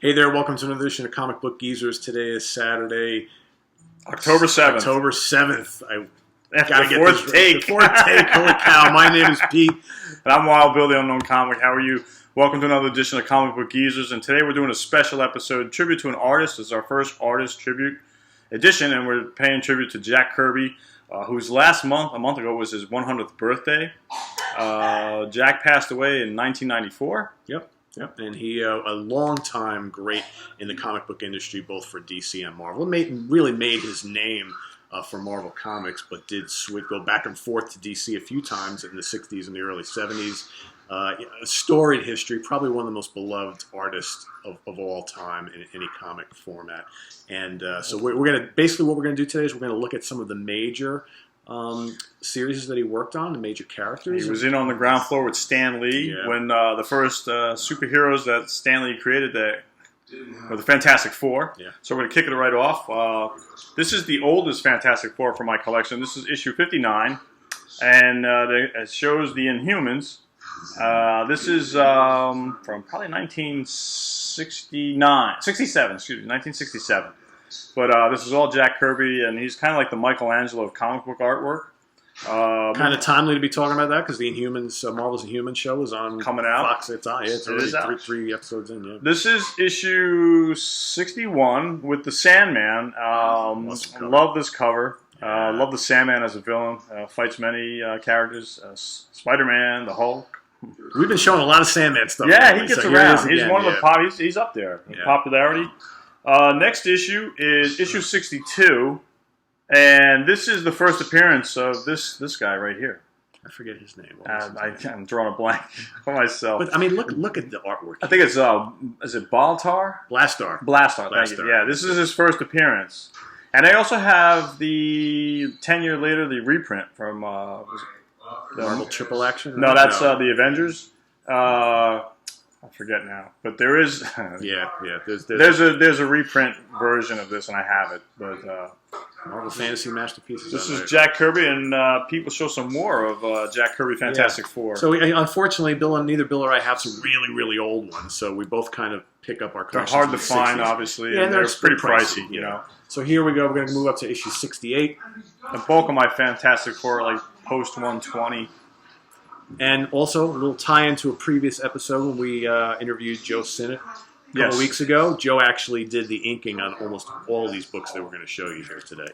Hey there, welcome to another edition of Comic Book Geezers. Today is Saturday, October 7th. October 7th. I gotta get fourth take. Fourth take. Holy cow! My name is Pete, and I'm Wild Bill, the Unknown Comic. How are you? Welcome to another edition of Comic Book Geezers. And today we're doing a special episode, tribute to an artist. This is our first artist tribute edition, and we're paying tribute to Jack Kirby, whose a month ago, was his 100th birthday. Jack passed away in 1994. Yep, and he a long-time great in the comic book industry, both for DC and Marvel. Really made his name for Marvel Comics, but did go back and forth to DC a few times in the 60s and the early 70s. Storied history, probably one of the most beloved artists of all time in any comic format. And so we're going to, basically what we're going to do today is we're going to look at some of the major series that he worked on, the major characters. He was in on the ground floor with Stan Lee when the first superheroes that Stan Lee created were the Fantastic Four. Yeah. So we're going to kick it right off. This is the oldest Fantastic Four from my collection. This is issue 59, and it shows the Inhumans. This is from probably 1967. But this is all Jack Kirby, and he's kind of like the Michelangelo of comic book artwork. Kind of timely to be talking about that because the Inhumans, Marvel's Inhumans show is on coming out. Fox. It's on. Yeah, it's already three episodes in. Yeah. This is issue 61 with the Sandman. Love this cover. Love the Sandman as a villain. Fights many characters. Spider-Man, the Hulk. We've been showing a lot of Sandman stuff. Yeah, he gets around. He's one of the he's up there in popularity. Next issue is issue 62, and this is the first appearance of this guy right here. I forget his name. I'm drawing a blank for myself. But I mean, look at the artwork. I think it's is it Baltar? Blastar. Thank you. Yeah, this is his first appearance, and I also have the 10 year later the reprint from the Marvel Triple Action. No, that's the Avengers. I forget now, but there is there's a reprint version of this, and I have it. But Marvel Fantasy Masterpieces. This is Jack Kirby, and Pete will show some more of Jack Kirby Fantastic Four. So unfortunately, neither Bill or I have some really old ones, so we both kind of pick up our collections. They're hard to find, obviously, and they're pretty pricey, you know. So here we go. We're going to move up to issue 68. The bulk of my Fantastic Four are like post 120. And also, a little tie-in to a previous episode when we interviewed Joe Sinnott a couple weeks ago. Joe actually did the inking on almost all these books that we're going to show you here today.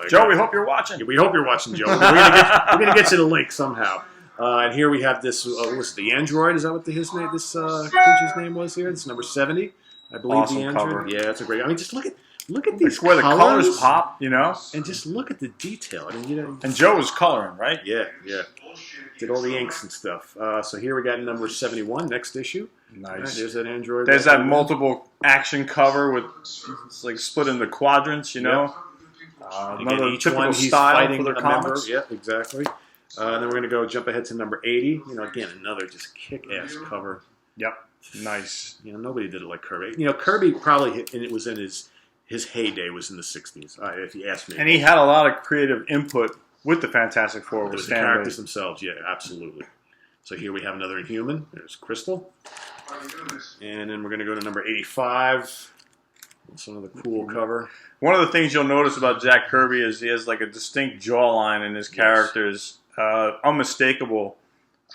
Joe, we hope you're watching. We hope you're watching, Joe. We're going to get you the link somehow. And here we have this, was it the Android? Is that what this creature's name was here? This is number 70, I believe. Awesome the Android. Cover. Yeah, that's a great. I mean, just look at these where the colors pop, you know, and just look at the detail. I mean, and Joe was coloring, right? Yeah. Did all the inks and stuff. So here we got number 71, next issue. Nice. Right, there's that Android. There's that multiple action cover with it's like split into quadrants, you know. Another each typical one, he's style fighting for their comics. Yeah, exactly. Then we're going to jump ahead to number 80. You know, again, another just kick-ass cover. Yep. Nice. You know, nobody did it like Kirby. You know, Kirby probably and it was in his heyday was in the 60s, if you ask me. And he had a lot of creative input with the Fantastic Four. With the characters themselves, yeah, absolutely. So here we have another Inhuman. There's Crystal. And then we're going to go to number 85. That's another cool cover. One of the things you'll notice about Jack Kirby is he has like a distinct jawline in his characters. Unmistakable.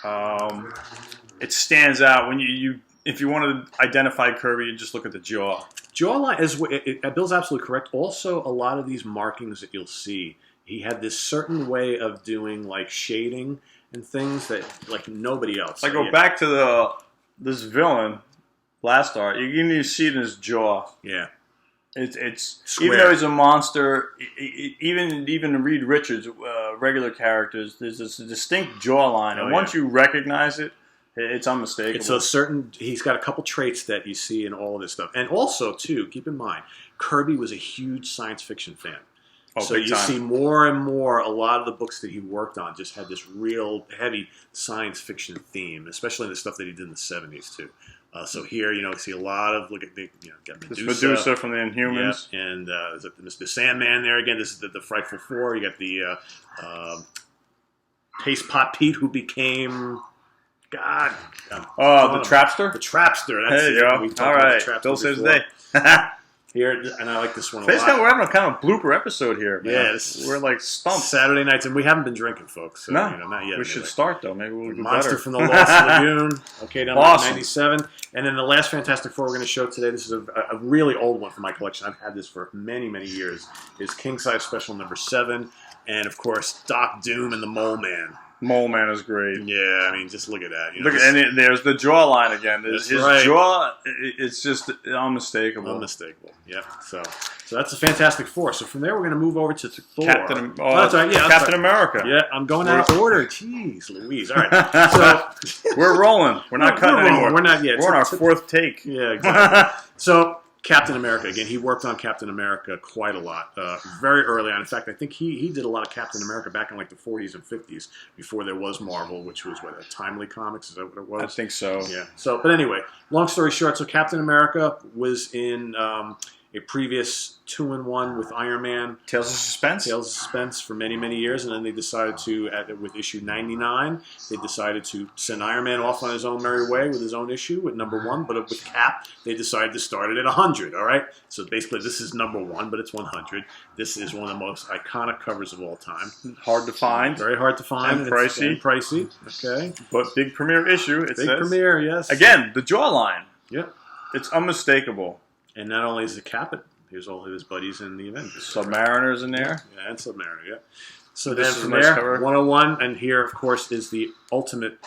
It stands out when if you want to identify Kirby, you just look at the jaw. Jawline is Bill's absolutely correct. Also, a lot of these markings that you'll see, he had this certain way of doing like shading and things that like nobody else. I go back to this villain, Blastar. You can even see it in his jaw. Yeah, it's even though he's a monster. Even Reed Richards, regular characters, there's this distinct jawline, and once you recognize it. It's unmistakable. It's a certain. He's got a couple traits that you see in all of this stuff, and also too, keep in mind, Kirby was a huge science fiction fan. So you see more and more. A lot of the books that he worked on just had this real heavy science fiction theme, especially in the stuff that he did in the 70s too. So here, you see a lot of got Medusa. This Medusa from the Inhumans, and Mr. Sandman there again. This is the Frightful Four. You got the Paste Pot Pete, who became God. The Trapster? The Trapster. That's There you go. All right. Bill saves the day. Here, and I like this one a We're lot. having a kind of blooper episode here, man. Yeah, we're like stumped. Saturday nights, and we haven't been drinking, folks. So, no, not yet. We should start, though. Maybe we'll do Monster better. from the Lost Lagoon. Okay, down Awesome. to 97. And then the last Fantastic Four we're going to show today, this is a really old one from my collection. I've had this for many, many years, is King Size Special number 7. And, of course, Doc Doom and the Mole Man. Mole Man is great. Yeah, I mean, just look at that. Look, and there's the jawline again. His jaw, it's just unmistakable. Unmistakable. Yep. So that's the Fantastic Four. So from there, we're going to move over to Thor. Captain America. Yeah, I'm going out of order. Jeez, Louise. All right. So we're rolling. We're not cutting anymore. We're not yet. We're on our 4th take. Yeah, exactly. So Captain America, again, he worked on Captain America quite a lot, very early on. In fact, I think he did a lot of Captain America back in like the 40s and 50s before there was Marvel, which was, Timely Comics? Is that what it was? I think so. Yeah. So, but anyway, long story short, so Captain America was in a previous 2-in-1 with Iron Man. Tales of Suspense For many, many years, and then they decided to, with issue 99, they decided to send Iron Man off on his own merry way with his own issue with number 1, but with Cap, they decided to start it at 100, all right? So basically, this is number 1, but it's 100. This is one of the most iconic covers of all time. Hard to find. Very hard to find. And pricey. Okay. But big premiere issue, it says. Big premiere, yes. Again, the jawline. Yep. It's unmistakable. And not only is it Cap, here's all of his buddies in the Avengers. Submariner's in there. Yeah, and Submariner, yeah. So this then from there, 101, and here, of course, is the ultimate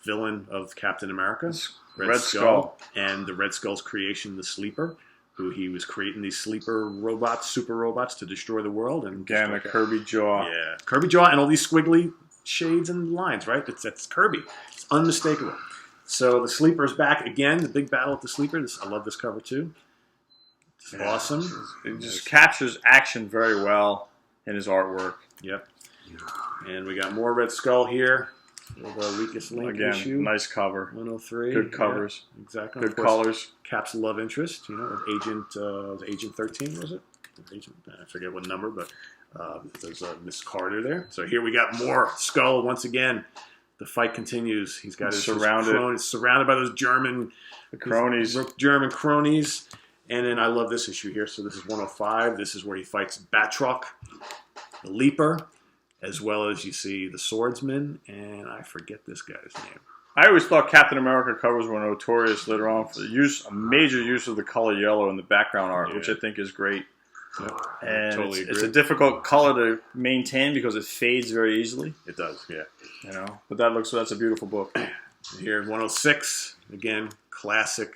villain of Captain America, Red Skull. And the Red Skull's creation, the Sleeper, who he was creating these sleeper robots, super robots, to destroy the world. And again, a Kirby jaw. Yeah, Kirby jaw and all these squiggly shades and lines, right? That's Kirby. It's unmistakable. So the Sleeper's back again, the big battle with the Sleeper. I love this cover, too. It's awesome. It just captures action very well in his artwork. Yep. And we got more Red Skull here. With the weakest link again, issue. Nice cover. 103. Good covers. Yeah, exactly. Good colors. Cap's love interest, with Agent 13, was it? I forget what number, but there's Miss Carter there. So here we got more Skull once again. The fight continues. He's got his surrounded by those German cronies. And then I love this issue here. So this is 105. This is where he fights Batroc, the Leaper, as well as you see the Swordsman, and I forget this guy's name. I always thought Captain America covers were notorious later on for a major use of the color yellow in the background art, which I think is great. Yep. And it's a difficult color to maintain because it fades very easily. It does, yeah. But that's a beautiful book. Here, 106, again, classic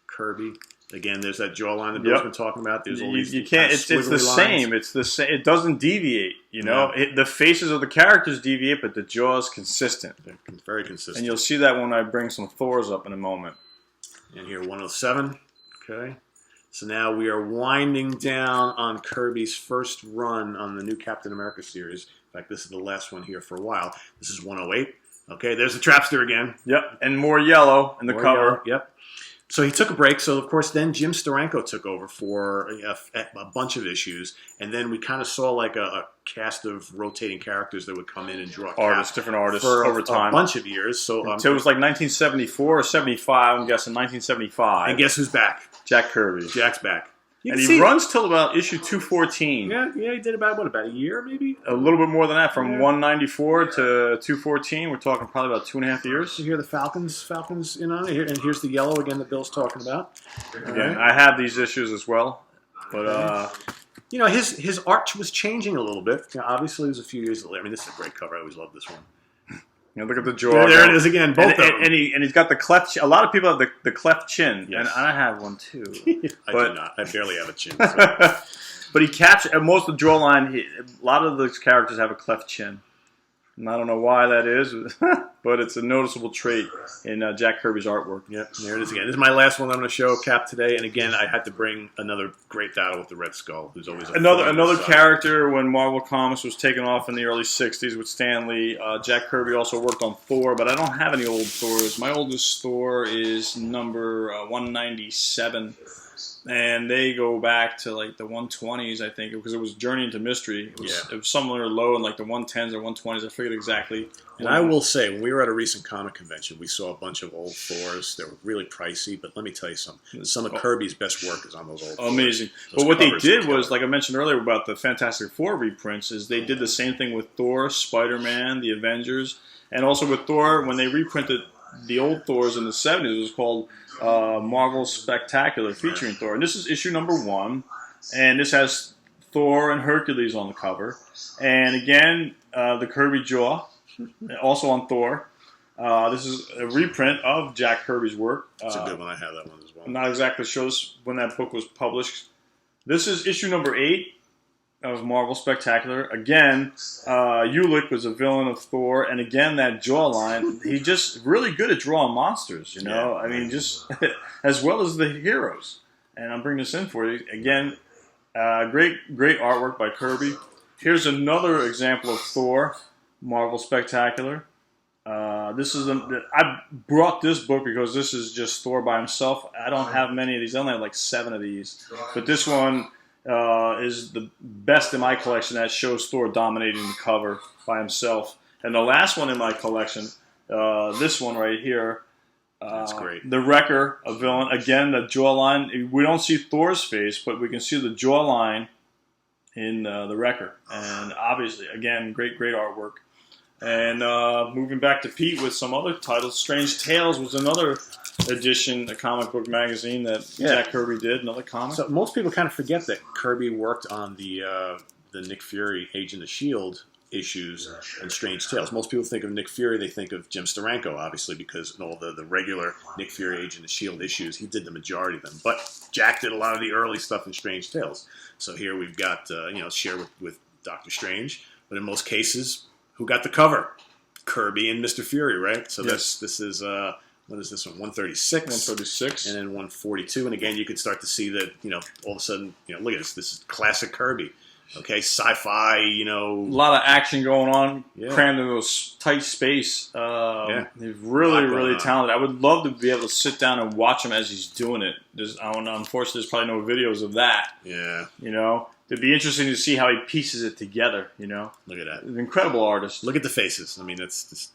Kirby. Again, there's that jawline that Bill's been talking about. There's all these you can't. It's the same. It's the same. It doesn't deviate. The faces of the characters deviate, but the jaw is consistent. They're very consistent. And you'll see that when I bring some Thors up in a moment. And here, 107. Okay. So now we are winding down on Kirby's first run on the new Captain America series. In fact, this is the last one here for a while. This is 108. Okay, there's the Trapster again. Yep, and more yellow in the cover. Yellow. Yep. So he took a break. So, of course, then Jim Steranko took over for a bunch of issues. And then we kind of saw like a cast of rotating characters that would come in and draw different artists for over time. A bunch of years. So it was like 1974 or 75, I'm guessing 1975. And guess who's back? Jack Kirby. Jack's back. And he runs till about issue 214. Yeah, he did about a year maybe? A little bit more than that. From 194 to 214, we're talking probably about 2.5 years. You hear the Falcons in on it, and here's the yellow again that Bill's talking about. Again, I have these issues as well, but his art was changing a little bit. Obviously, it was a few years later. I mean, this is a great cover. I always love this one. Look at the jaw. There it is again. Both of them. And he's got the cleft. A lot of people have the cleft chin, yes. and I have one too. I do not. I barely have a chin. So. But he captured most of the jawline. A lot of those characters have a cleft chin. And I don't know why that is, but it's a noticeable trait in Jack Kirby's artwork. Yep, there it is again. This is my last one I'm going to show, Cap, today. And again, I had to bring another great battle with the Red Skull, who's always another character when Marvel Comics was taking off in the early 60s with Stan Lee. Jack Kirby also worked on Thor, but I don't have any old Thors. My oldest Thor is number 197. And they go back to like the 120s, I think, because it was Journey into Mystery. It was somewhere low in like the 110s or 120s. I forget exactly. And I will say, when we were at a recent comic convention, we saw a bunch of old Thors. They were really pricey, but let me tell you something. Some of Kirby's best work is on those old Thors. Amazing. Those But what they covers did together. was, like I mentioned earlier about the Fantastic Four reprints, is they did the same thing with Thor, Spider-Man, the Avengers, and also with Thor, when they reprinted the old Thors in the 70s, it was called Marvel Spectacular, featuring Thor. And this is issue number 1, and this has Thor and Hercules on the cover. And again, the Kirby jaw, also on Thor. This is a reprint of Jack Kirby's work. It's a good one. I have that one as well. I'm not exactly sure when that book was published. This is issue number 8 of Marvel Spectacular. Again, Ulick was a villain of Thor, and again, that jawline. He's just really good at drawing monsters, you know? Yeah. I mean, just as well as the heroes. And I'm bringing this in for you. Again, great artwork by Kirby. Here's another example of Thor, Marvel Spectacular. I brought this book because this is just Thor by himself. I don't have many of these. I only have like 7 of these. But this one is the best in my collection that shows Thor dominating the cover by himself. And the last one in my collection, this one right here. That's great. The Wrecker, a villain. Again, the jawline. We don't see Thor's face, but we can see the jawline in the Wrecker. And obviously, again, great artwork. And moving back to Pete with some other titles, Strange Tales was another edition, a comic book magazine that Jack Kirby did, another comic. So most people kind of forget that Kirby worked on the Nick Fury Agent of S.H.I.E.L.D. issues and Strange Tales. Most people think of Nick Fury, they think of Jim Steranko, obviously, because in all the regular Nick Fury Agent of S.H.I.E.L.D. issues, he did the majority of them. But Jack did a lot of the early stuff in Strange Tales. So here we've got, share with Doctor Strange. But in most cases, who got the cover? Kirby and Mr. Fury, right? So this is, what is this one? 136. 136. And then 142. And again, you could start to see that, all of a sudden, look at this. This is classic Kirby. Okay, sci-fi, A lot of action going on, crammed into a tight space. He's really talented. I would love to be able to sit down and watch him as he's doing it. Unfortunately, there's probably no videos of that. Yeah. It'd be interesting to see how he pieces it together, Look at that. An incredible artist. Look at the faces. I mean, that's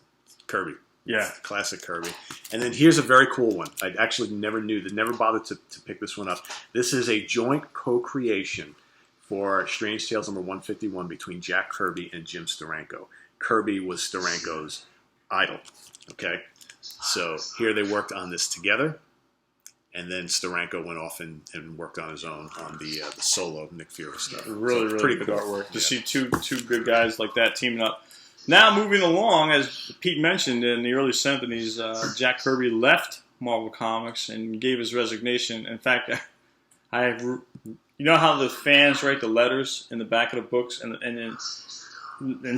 Kirby. Yeah. It's classic Kirby. And then here's a very cool one. I actually never bothered to pick this one up. This is a joint co-creation for Strange Tales number 151 between Jack Kirby and Jim Steranko. Kirby was Steranko's idol. Okay? So here they worked on this together. And then Steranko went off and worked on his own on the solo Nick Fury stuff. Really pretty good cool artwork. To see two good guys like that teaming up. Now, moving along, as Pete mentioned, in the early 70s, Jack Kirby left Marvel Comics and gave his resignation. In fact, you know how the fans write the letters in the back of the books, and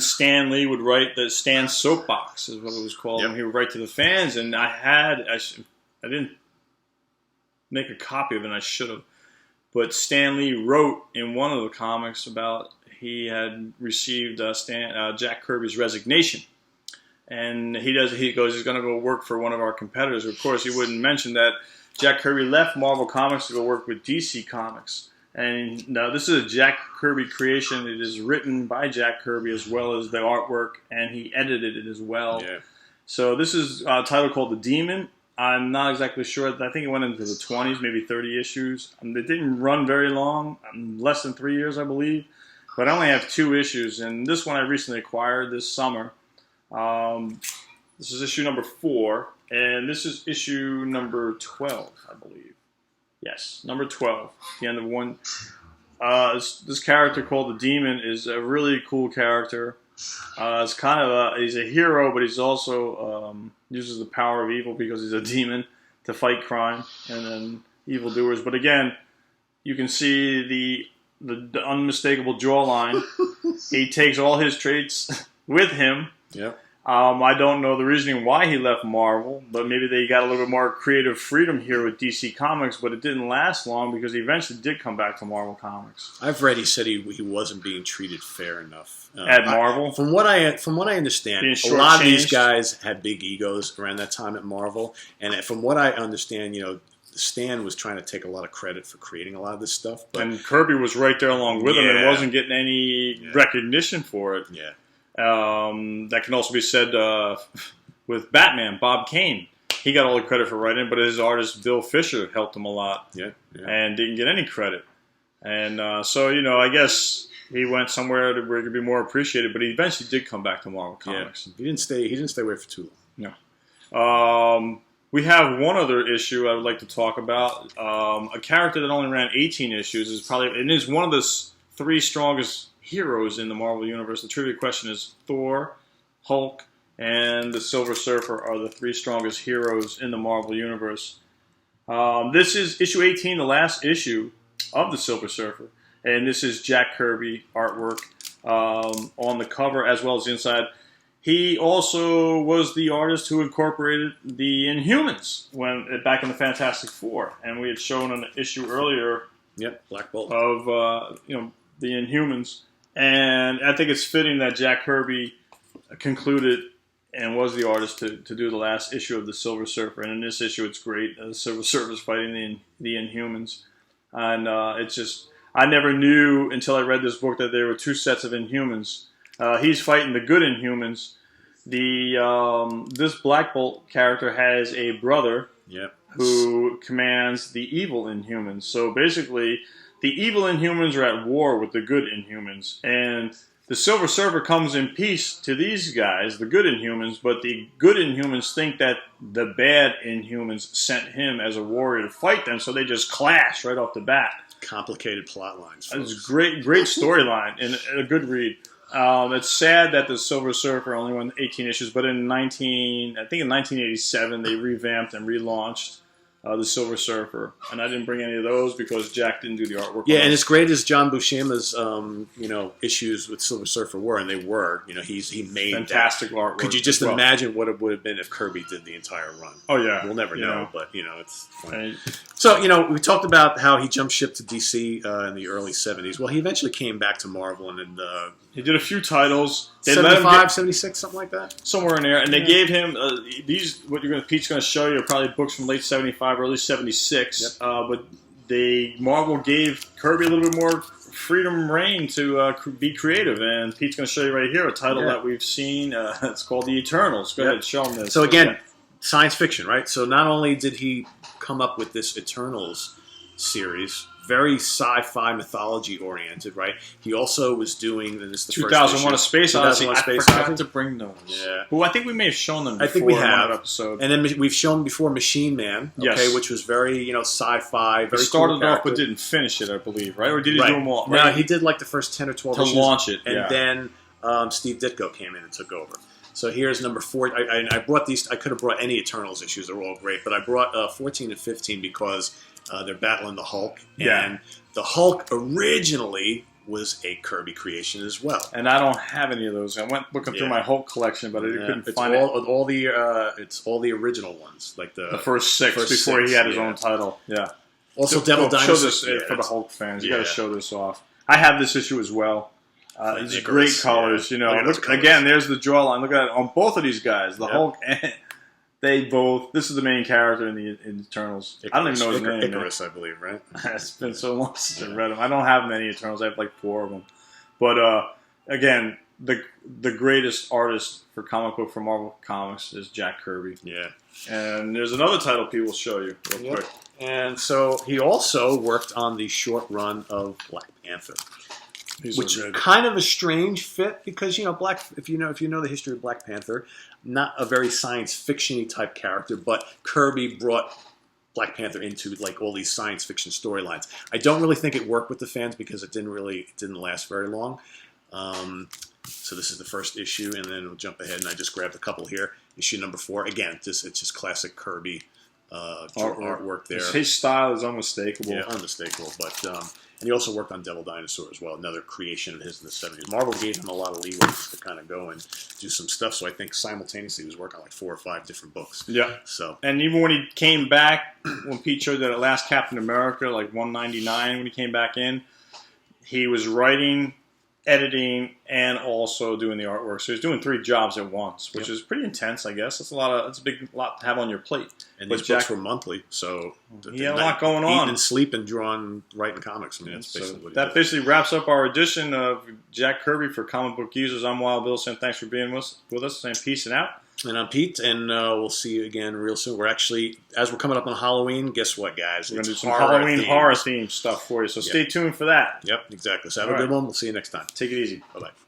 Stan Lee would write the Stan Soapbox, is what it was called, and he would write to the fans. And I didn't make a copy of it, and I should have. But Stan Lee wrote in one of the comics about he had received Jack Kirby's resignation. And he goes, he's going to go work for one of our competitors. Of course, he wouldn't mention that Jack Kirby left Marvel Comics to go work with DC Comics. And now this is a Jack Kirby creation. It is written by Jack Kirby as well as the artwork, and he edited it as well. Yeah. So this is a title called The Demon. I'm not exactly sure. I think it went into the 20s, maybe 30 issues. It didn't run very long, less than 3 years, I believe. But I only have 2 issues, and this one I recently acquired this summer. This is issue number 4, and this is issue number 12, I believe. Yes, number 12, the end of one. This character called the Demon is a really cool character. It's kind of he's a hero, but he's also uses the power of evil because he's a demon to fight crime and then evildoers. But again, you can see the unmistakable jawline. He takes all his traits with him. Yep. I don't know the reasoning why he left Marvel, but maybe they got a little bit more creative freedom here with DC Comics, but it didn't last long because he eventually did come back to Marvel Comics. I've read he said he wasn't being treated fair enough. At Marvel? From what I understand, a lot of these guys had big egos around that time at Marvel, and from what I understand, Stan was trying to take a lot of credit for creating a lot of this stuff. But and Kirby was right there along with him and wasn't getting any recognition for it. Yeah. That can also be said with Batman, Bob Kane. He got all the credit for writing, but his artist Bill Fisher helped him a lot, and didn't get any credit. And so, I guess he went somewhere where he could be more appreciated, but he eventually did come back to Marvel Comics. He didn't stay away for too long. No. We have one other issue I would like to talk about. A character that only ran 18 issues is one of the three strongest heroes in the Marvel Universe. The trivia question is Thor, Hulk, and the Silver Surfer are the three strongest heroes in the Marvel Universe. This is issue 18, the last issue of the Silver Surfer. And this is Jack Kirby artwork on the cover as well as the inside. He also was the artist who incorporated the Inhumans back in the Fantastic Four. And we had shown an issue earlier Black Bolt. Of the Inhumans. And I think it's fitting that Jack Kirby concluded and was the artist to do the last issue of the Silver Surfer. And in this issue, it's great. The Silver Surfer's fighting the Inhumans. And it's just, I never knew until I read this book that there were two sets of Inhumans. He's fighting the good Inhumans. This Black Bolt character has a brother who commands the evil Inhumans. So basically, the evil Inhumans are at war with the good Inhumans. And the Silver Surfer comes in peace to these guys, the good Inhumans, but the good Inhumans think that the bad Inhumans sent him as a warrior to fight them, so they just clash right off the bat. Complicated plot lines. It's a great storyline and a good read. It's sad that the Silver Surfer only won 18 issues, but in 1987 they revamped and relaunched the Silver Surfer, and I didn't bring any of those because Jack didn't do the artwork. Yeah, and as great as John Buscema's issues with Silver Surfer were, and they were, he made fantastic artwork. Could you just imagine what it would have been if Kirby did the entire run? Oh yeah, we'll never know, but it's funny. And, so we talked about how he jumped ship to DC in the early '70s. Well, he eventually came back to Marvel, and he did a few titles. They 75, 76, something like that, somewhere in there, and they gave him these. What Pete's going to show you are probably books from late '75, early '76. But Marvel gave Kirby a little bit more freedom reign to be creative, and Pete's going to show you right here a title that we've seen. It's called The Eternals. Go ahead, show him this. So again, science fiction, right? So not only did he come up with this Eternals series, very sci-fi mythology oriented, right? He also was doing this. 2001: A Space Odyssey. I forgot to bring those. Yeah. Well, I think we may have shown them before. I think we have. In one episode. And then we've shown before Machine Man, which was very sci-fi. Very he started cool off but didn't finish it, I believe, right? Or did he do them all? Right? No, he did like the first 10 or 12 issues. To launch it, and then Steve Ditko came in and took over. So here's number 4. I brought these. I could have brought any Eternals issues. They're all great, but I brought 14 and 15 because they're battling the Hulk. And the Hulk originally was a Kirby creation as well. And I don't have any of those. I went looking through my Hulk collection, but I couldn't find all the it's all the original ones, like the first 6 before he had his own title. Yeah. Also, Devil Dinosaur. Show this for the Hulk fans. You got to show this off. I have this issue as well. These great colors, Look, again, there's the jawline. Look at it on both of these guys. The Hulk and this is the main character in the Eternals. I don't even know his name. Icarus, I believe, right? It's been so long since I read them. I don't have many Eternals. I have like 4 of them. But again, the greatest artist for comic book for Marvel Comics is Jack Kirby. Yeah. And there's another title Pete will show you real quick. And so he also worked on the short run of Black Panther. Which is kind of a strange fit because if you know the history of Black Panther, not a very science fiction-y type character, but Kirby brought Black Panther into like all these science fiction storylines. I don't really think it worked with the fans because it didn't last very long. So this is the first issue, and then we'll jump ahead, and I just grabbed a couple here. Issue number 4. Again, it's just classic Kirby artwork there. His style is unmistakable. Yeah, unmistakable. But and he also worked on Devil Dinosaur as well, another creation of his in the 70s. Marvel gave him a lot of leeway to kind of go and do some stuff. So I think simultaneously he was working on like 4 or 5 different books. Yeah. So and even when he came back, when Pete showed that last Captain America, like 199, when he came back in, he was writing editing, and also doing the artwork. So he's doing 3 jobs at once, which is pretty intense, I guess. That's a big lot to have on your plate. And these books were monthly, so he had a lot going on. Eating and sleeping, drawing, writing comics. I mean, that's basically what he that basically wraps up our edition of Jack Kirby for Comic Book Users. I'm Wild Bill, saying thanks for being with us, saying peace and out. And I'm Pete, and we'll see you again real soon. We're actually, as we're coming up on Halloween, guess what, guys? We're going to do some Halloween horror-themed stuff for you, so stay tuned for that. Yep, exactly. So have a good one. We'll see you next time. Take it easy. Bye-bye.